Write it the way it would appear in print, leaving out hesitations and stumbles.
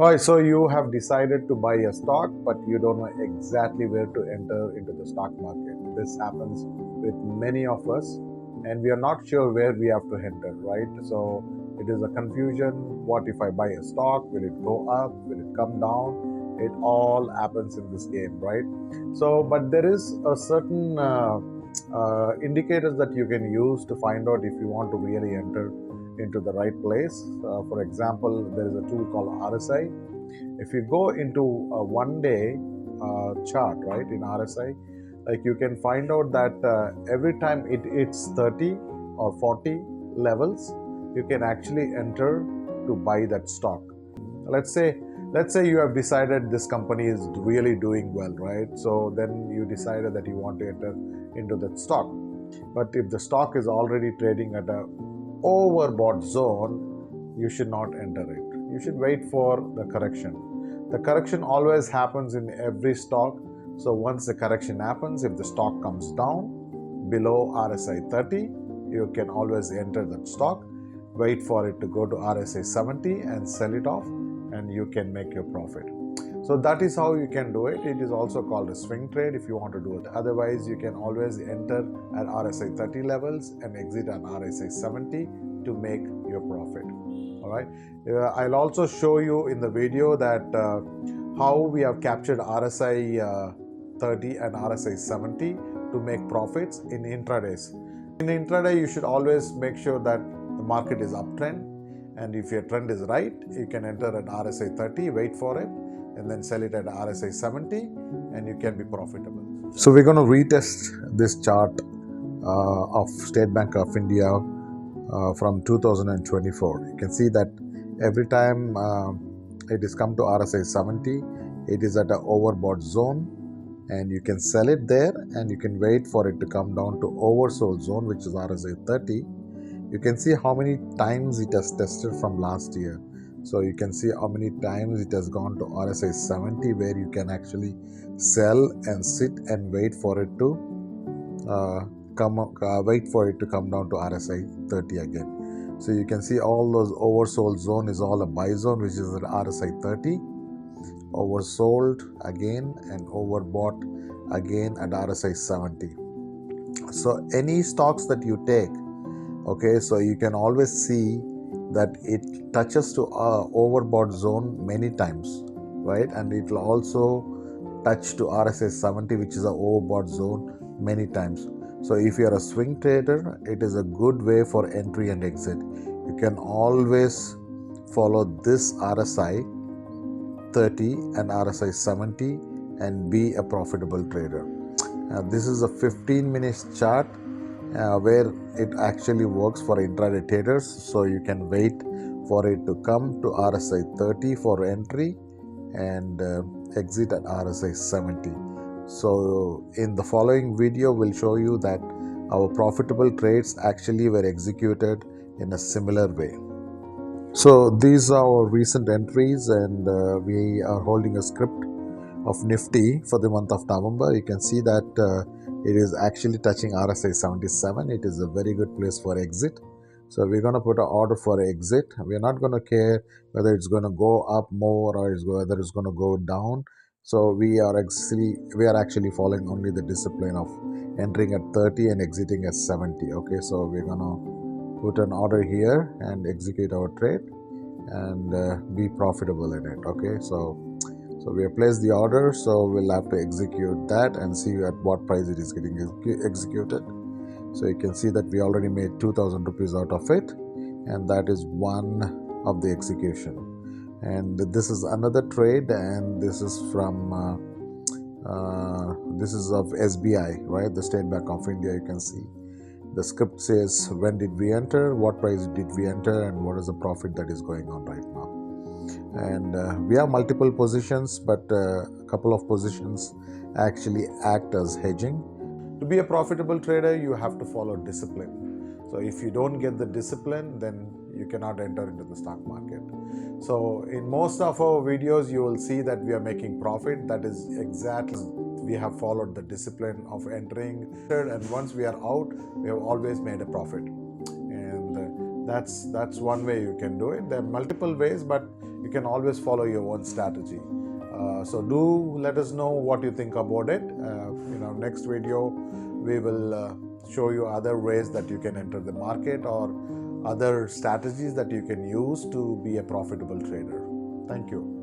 Alright, so you have decided to buy a stock, but you don't know exactly where to enter into the stock market. This happens with many of us, and we are not sure where we have to enter, right? So it is a confusion. What if I buy a stock? Will it go up? Will it come down? It all happens in this game, right? So, but there is a certain indicators that you can use to find out if you want to really enter into the right place. For example, there is a tool called RSI. If you go into a 1 day chart, right, in RSI, like you can find out that every time it hits 30 or 40 levels, you can actually enter to buy that stock. let's say let's say you have decided this company is really doing well, right? So then you decided that you want to enter into that stock. But if the stock is already trading at a overbought zone, you should not enter it. You should wait for the correction. The correction always happens in every stock. So once the correction happens, if the stock comes down below RSI 30, you can always enter that stock, wait for it to go to RSI 70 and sell it off, and you can make your profit. So that is how you can do it. It is also called a swing trade if you want to do it. Otherwise, you can always enter at RSI 30 levels and exit at RSI 70 to make your profit. All right. I'll also show you in the video that how we have captured RSI 30 and RSI 70 to make profits in intradays. In intraday, you should always make sure that the market is uptrend, and if your trend is right, you can enter at RSI 30, wait for it, and then sell it at RSI 70, and you can be profitable. So we're going to retest this chart of State Bank of India from 2024. You can see that every time it is come to RSI 70, it is at an overbought zone, and you can sell it there, and you can wait for it to come down to oversold zone, which is RSI 30. You can see how many times it has tested from last year. So you can see how many times it has gone to RSI 70, where you can actually sell and sit and wait for it to come down to RSI 30 again. So you can see all those oversold zone is all a buy zone, which is at RSI 30, oversold again, and overbought again at RSI 70. So any stocks that you take, okay, so you can always see that it touches to overbought zone many times, right? And it will also touch to RSI 70, which is a overbought zone, many times. So if you are a swing trader, it is a good way for entry and exit. You can always follow this RSI 30 and RSI 70 and be a profitable trader. This is a 15 minutes chart where it actually works for intraday traders. So you can wait for it to come to RSI 30 for entry and exit at RSI 70. So in the following video, we'll show you that our profitable trades actually were executed in a similar way. So these are our recent entries, and we are holding a script of Nifty for the month of November. You can see that it is actually touching RSI 77. It is a very good place for exit. So we're going to put an order for exit. We're not going to care whether it's going to go up more or whether it's going to go down. So we are actually following only the discipline of entering at 30 and exiting at 70. Okay, so we're going to put an order here and execute our trade and be profitable in it. Okay, so we have placed the order, so we'll have to execute that and see at what price it is getting executed. So you can see that we already made 2,000 rupees out of it, and that is one of the execution. And this is another trade, and this is from this is of SBI, right? The State Bank of India. You can see the script says when did we enter, what price did we enter, and what is the profit that is going on right now. And we have multiple positions, but a couple of positions actually act as hedging. To be a profitable trader, you have to follow discipline. So if you don't get the discipline, then you cannot enter into the stock market. So in most of our videos, you will see that we are making profit. That is exactly, we have followed the discipline of entering, and once we are out, we have always made a profit. And that's one way you can do it. There are multiple ways, but You can always follow your own strategy. So do let us know what you think about it. In our next video, we will show you other ways that you can enter the market or other strategies that you can use to be a profitable trader. Thank you.